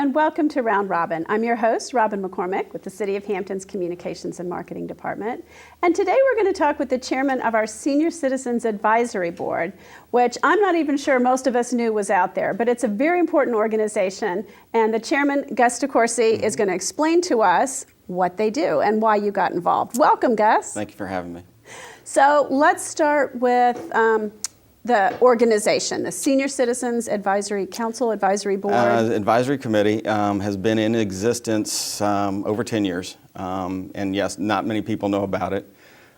and welcome to Round Robin. I'm your host, Robin McCormick, with the City of Hampton's Communications and Marketing Department. And today we're going to talk with the chairman of our Senior Citizens Advisory Board, which I'm not even sure most of us knew was out there, but it's a very important organization. And the chairman, Gus Decoursey, is going to explain to us what they do and why you got involved. Welcome, Gus. Thank you for having me. So let's start with the organization, the Senior Citizens Advisory Council Advisory Board. The advisory committee has been in existence over 10 years, and yes, not many people know about it.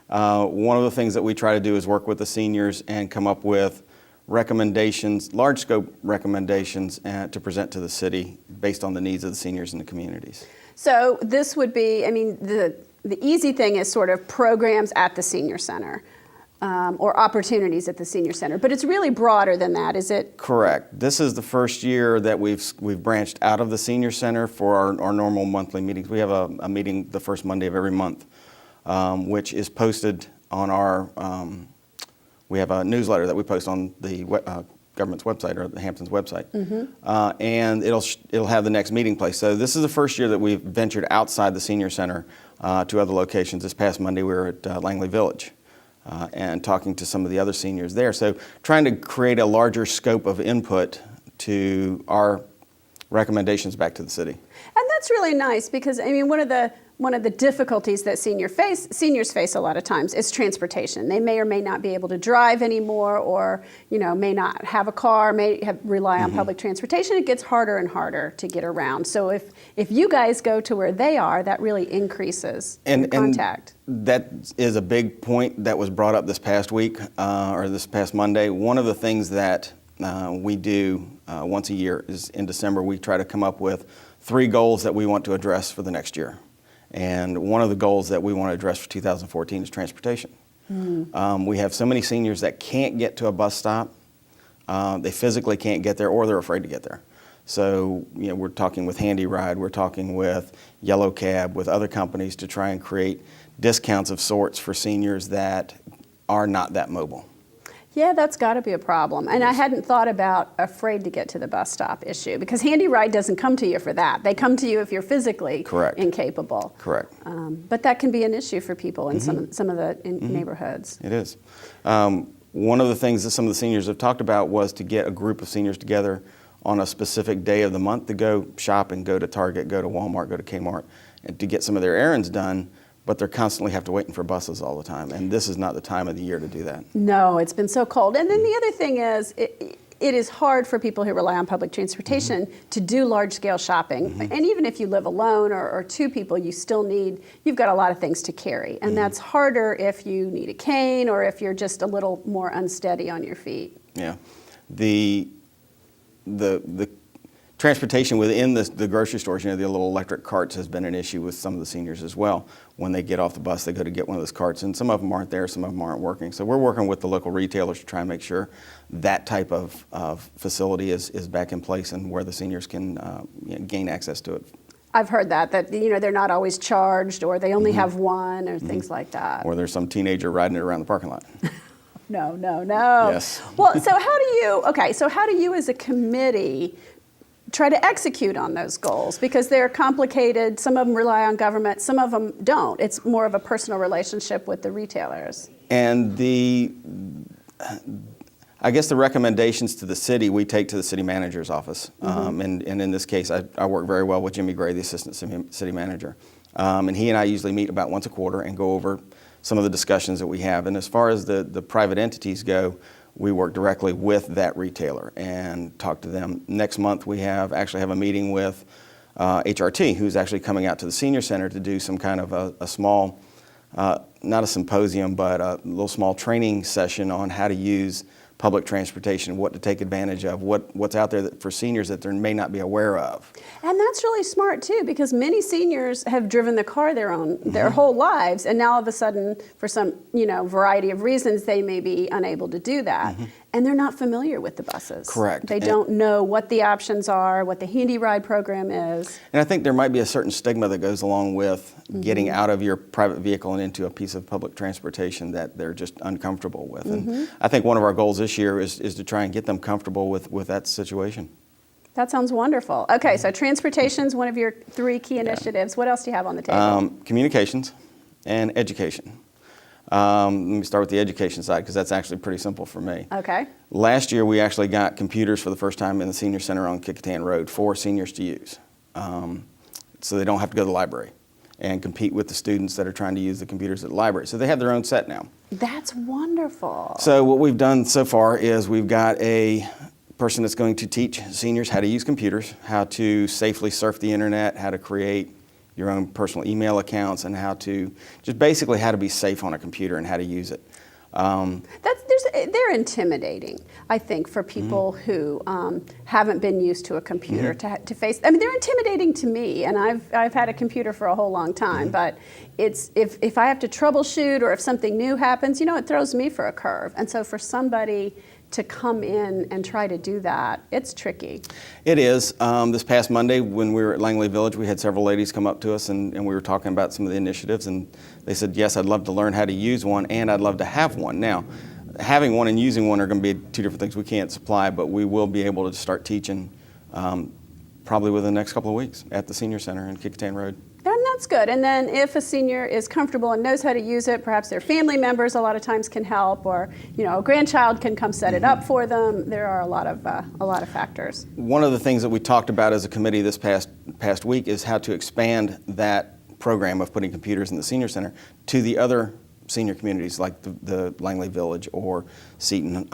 One of the things that we try to do is work with the seniors and come up with recommendations, large scope recommendations to present to the city based on the needs of the seniors in the communities. So this would be, I mean, the easy thing is sort of programs at the senior center. Or opportunities at the senior center, but it's really broader than that, is it? Correct. This is the first year that we've branched out of the senior center for our normal monthly meetings. We have a meeting the first Monday of every month, which is posted on our. We have a newsletter that we post on the government's website or the Hampton's website, and it'll have the next meeting place. So this is the first year that we've ventured outside the senior center to other locations. This past Monday we were at Langley Village. And talking to some of the other seniors there. So trying to create a larger scope of input to our recommendations back to the city. And that's really nice because, I mean, one of the difficulties that seniors face a lot of times is transportation. They may or may not be able to drive anymore, or may not have a car, rely on public transportation. It gets harder and harder to get around. So if you guys go to where they are, that really increases contact. And that is a big point that was brought up this past week or this past Monday. One of the things that we do once a year is in December we try to come up with 3 goals that we want to address for the next year. And one of the goals that we want to address for 2014 is transportation. We have so many seniors that can't get to a bus stop. They physically can't get there, or they're afraid to get there. So we're talking with Handy Ride, we're talking with Yellow Cab, with other companies to try and create discounts of sorts for seniors that are not that mobile. Yeah, that's got to be a problem. And I hadn't thought about afraid to get to the bus stop issue, because Handy Ride doesn't come to you for that. They come to you if you're physically incapable. Correct. But that can be an issue for people in some of the neighborhoods. It is. One of the things that some of the seniors have talked about was to get a group of seniors together on a specific day of the month to go shopping, go to Target, go to Walmart, go to Kmart, and to get some of their errands done. But they're constantly have to waiting for buses all the time, and this is not the time of the year to do that. No, it's been so cold. And then the other thing is, it is hard for people who rely on public transportation to do large-scale shopping. And even if you live alone or 2 people, you've got a lot of things to carry. And that's harder if you need a cane or if you're just a little more unsteady on your feet. Yeah. The transportation within the grocery stores, the little electric carts, has been an issue with some of the seniors as well. When they get off the bus, they go to get one of those carts, and some of them aren't there, some of them aren't working. So we're working with the local retailers to try and make sure that type of facility is back in place and where the seniors can gain access to it. I've heard that they're not always charged, or they only have one, or things like that. Or there's some teenager riding it around the parking lot. No. Yes. Well, so how do you as a committee try to execute on those goals? Because they're complicated. Some of them rely on government, some of them don't. It's more of a personal relationship with the retailers. And I guess the recommendations to the city, we take to the city manager's office. And in this case, I work very well with Jimmy Gray, the assistant city manager. And he and I usually meet about once a quarter and go over some of the discussions that we have. And as far as the private entities go, we work directly with that retailer and talk to them. Next month we actually have a meeting with HRT, who's actually coming out to the senior center to do some kind of a small, not a symposium, but a little small training session on how to use public transportation, what to take advantage of, what's out there for seniors that they may not be aware of. And that's really smart too, because many seniors have driven the car their whole lives, and now all of a sudden, for some variety of reasons, they may be unable to do that. And they're not familiar with the buses. Correct. They don't know what the options are, what the Handy Ride program is. And I think there might be a certain stigma that goes along with getting out of your private vehicle and into a piece of public transportation that they're just uncomfortable with. And I think one of our goals this year is to try and get them comfortable with that situation. That sounds wonderful. Okay, so transportation is one of your 3 key initiatives. What else do you have on the table? Communications and education. Let me start with the education side because that's actually pretty simple for me. Okay. Last year, we actually got computers for the first time in the senior center on Kickotan Road for seniors to use. So they don't have to go to the library and compete with the students that are trying to use the computers at the library. So they have their own set now. That's wonderful. So what we've done so far is we've got a person that's going to teach seniors how to use computers, how to safely surf the internet, how to create your own personal email accounts, and how to just basically how to be safe on a computer and how to use it. They're intimidating, I think, for people who haven't been used to a computer to face. I mean, they're intimidating to me, and I've had a computer for a whole long time. But it's if I have to troubleshoot or if something new happens, it throws me for a curve. And so for somebody to come in and try to do that, it's tricky. It is. This past Monday when we were at Langley Village, we had several ladies come up to us and we were talking about some of the initiatives, and they said, yes, I'd love to learn how to use one and I'd love to have one. Now, having one and using one are going to be 2 different things we can't supply, but we will be able to start teaching probably within the next couple of weeks at the Senior Center in Kickotan Road. And that's good. And then if a senior is comfortable and knows how to use it, perhaps their family members a lot of times can help, or a grandchild can come set it up for them. There are a lot of factors. One of the things that we talked about as a committee this past week is how to expand that program of putting computers in the Senior Center to the other senior communities like the Langley Village or Seton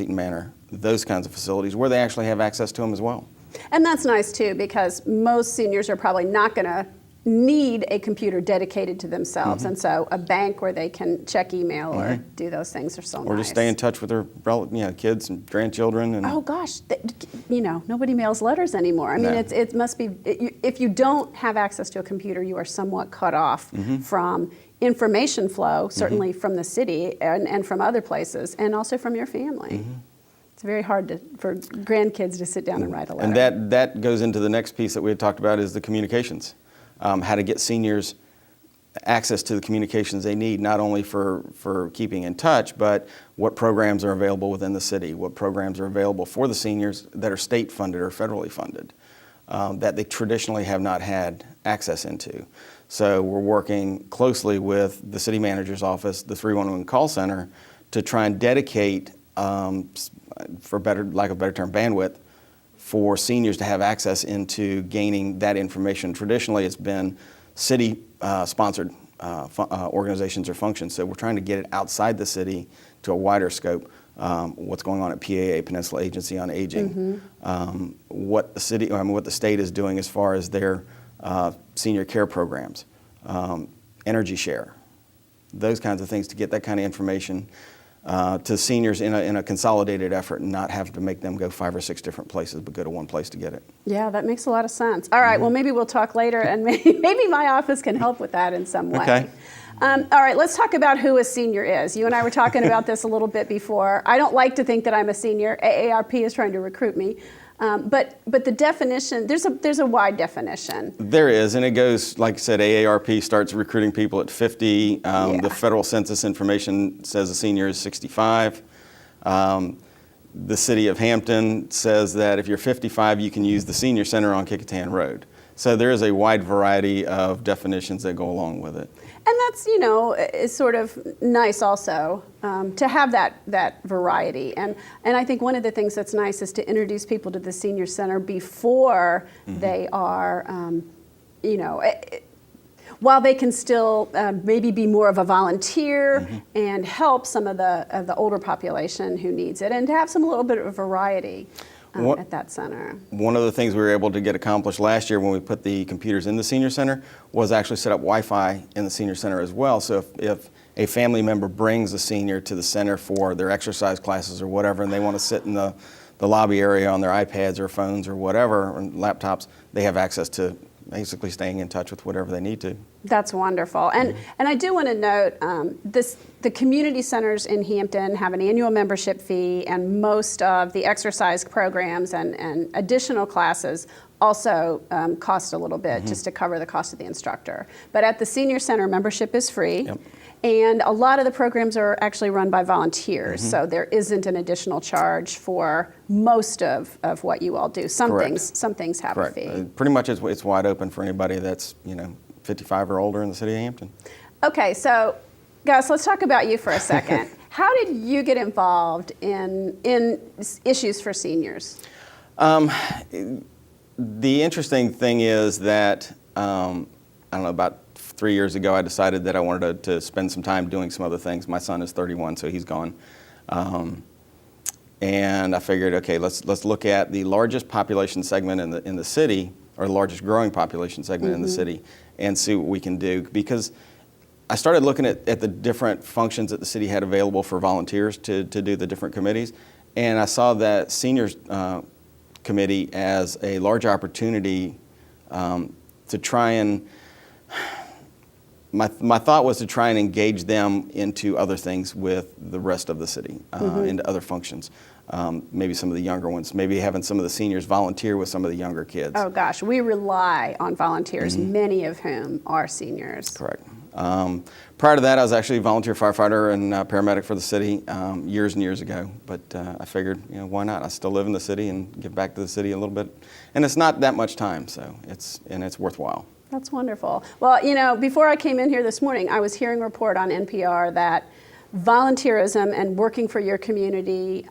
Manor, those kinds of facilities where they actually have access to them as well. And that's nice too, because most seniors are probably not going to need a computer dedicated to themselves, and so a bank where they can check email or do those things are so nice. Or just stay in touch with their kids and grandchildren. And oh gosh, nobody mails letters anymore. I mean, it must be, if you don't have access to a computer, you are somewhat cut off from information flow, certainly from the city and from other places, and also from your family. It's very hard for grandkids to sit down and write a letter. And that goes into the next piece that we had talked about is the communications. How to get seniors access to the communications they need, not only for keeping in touch, but what programs are available within the city, what programs are available for the seniors that are state funded or federally funded that they traditionally have not had access into. So we're working closely with the city manager's office, the 311 call center, to try and dedicate, for lack of a better term, bandwidth for seniors to have access into gaining that information. Traditionally, it's been city-sponsored organizations or functions, so we're trying to get it outside the city to a wider scope. What's going on at PAA, Peninsula Agency on Aging, what the state is doing as far as their senior care programs, energy share, those kinds of things to get that kind of information to seniors in a consolidated effort and not have to make them go 5 or 6 different places, but go to one place to get it. Yeah, that makes a lot of sense. All right, well, maybe we'll talk later, and maybe my office can help with that in some way. Okay. All right, let's talk about who a senior is. You and I were talking about this a little bit before. I don't like to think that I'm a senior. AARP is trying to recruit me. But the definition, there's a wide definition. There is, and it goes, like I said, AARP starts recruiting people at 50. The federal census information says a senior is 65. The city of Hampton says that if you're 55, you can use the senior center on Kickotan Road. So there is a wide variety of definitions that go along with it. And that's, is sort of nice also to have that variety. And I think one of the things that's nice is to introduce people to the senior center before they are, while they can still maybe be more of a volunteer and help some of the older population who needs it, and to have a little bit of variety. At that center. One of the things we were able to get accomplished last year when we put the computers in the senior center was actually set up Wi-Fi in the senior center as well. So if a family member brings a senior to the center for their exercise classes or whatever, and they want to sit in the lobby area on their iPads or phones or whatever, or laptops, they have access to basically staying in touch with whatever they need to. That's wonderful. And I do want to note the community centers in Hampton have an annual membership fee, and most of the exercise programs and additional classes also cost a little bit just to cover the cost of the instructor. But at the senior center, membership is free. Yep. And a lot of the programs are actually run by volunteers, so there isn't an additional charge for most of what you all do. Some Correct. things have Correct. a fee. Pretty much it's wide open for anybody that's 55 or older in the city of Hampton. Okay, so Gus, let's talk about you for a second. How did you get involved in issues for seniors? The interesting thing is that I don't know, about 3 years ago, I decided that I wanted to spend some time doing some other things. My son is 31, so he's gone. And I figured, okay, let's look at the largest population segment in the city, or the largest growing population segment in the city, and see what we can do. Because I started looking at the different functions that the city had available for volunteers to do the different committees, and I saw that seniors committee as a large opportunity to try and. My thought was to try and engage them into other things with the rest of the city, into other functions. Maybe some of the younger ones, maybe having some of the seniors volunteer with some of the younger kids. Oh gosh, we rely on volunteers, many of whom are seniors. Correct. Prior to that, I was actually a volunteer firefighter and paramedic for the city years and years ago. But I figured, why not? I still live in the city and give back to the city a little bit. And it's not that much time, so it's worthwhile. That's wonderful. Well, before I came in here this morning, I was hearing a report on NPR that volunteerism and working for your community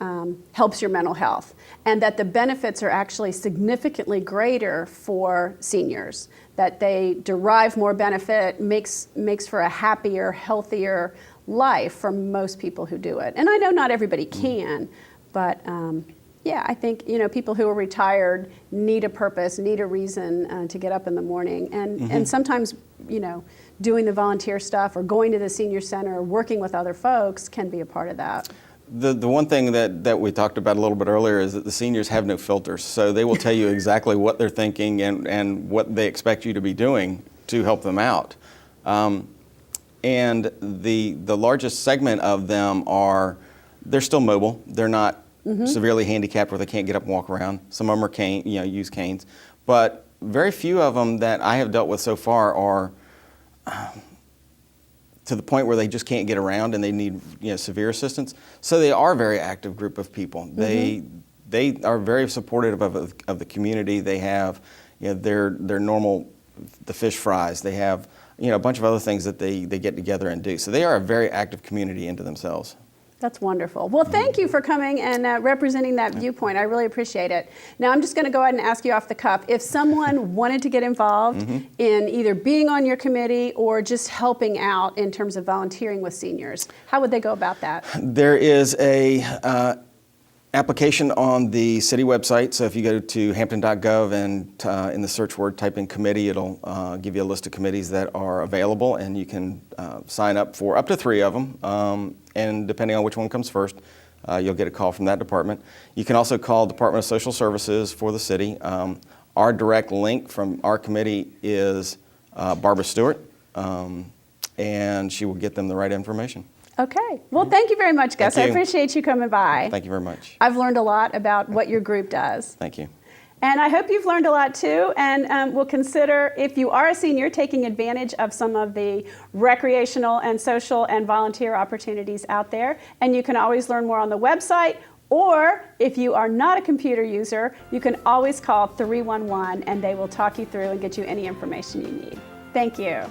helps your mental health, and that the benefits are actually significantly greater for seniors, that they derive more benefit, makes for a happier, healthier life for most people who do it. And I know not everybody can, but yeah, I think people who are retired need a purpose, need a reason to get up in the morning, and sometimes doing the volunteer stuff or going to the senior center or working with other folks can be a part of that. The one thing that we talked about a little bit earlier is that the seniors have no filters, so they will tell you exactly what they're thinking and what they expect you to be doing to help them out. And the largest segment of them they're still mobile. They're not severely handicapped where they can't get up and walk around. Some of them are use canes, but very few of them that I have dealt with so far are to the point where they just can't get around and they need severe assistance. So they are a very active group of people. They are very supportive of the community. They have their normal, the fish fries. They have a bunch of other things that they get together and do. So they are a very active community into themselves. That's wonderful. Well, thank you for coming and representing that viewpoint. I really appreciate it. Now, I'm just going to go ahead and ask you off the cuff. If someone wanted to get involved in either being on your committee or just helping out in terms of volunteering with seniors, how would they go about that? There is a application on the city website. So if you go to hampton.gov and in the search word type in committee, it'll give you a list of committees that are available, and you can sign up for up to 3 of them. And depending on which one comes first, you'll get a call from that department. You can also call Department of Social Services for the city. Our direct link from our committee is Barbara Stewart, and she will get them the right information. Okay. Well, thank you very much, Gus. I appreciate you coming by. Thank you very much. I've learned a lot about what your group does. Thank you. And I hope you've learned a lot too, and will consider, if you are a senior, taking advantage of some of the recreational and social and volunteer opportunities out there. And you can always learn more on the website, or if you are not a computer user, you can always call 311 and they will talk you through and get you any information you need. Thank you.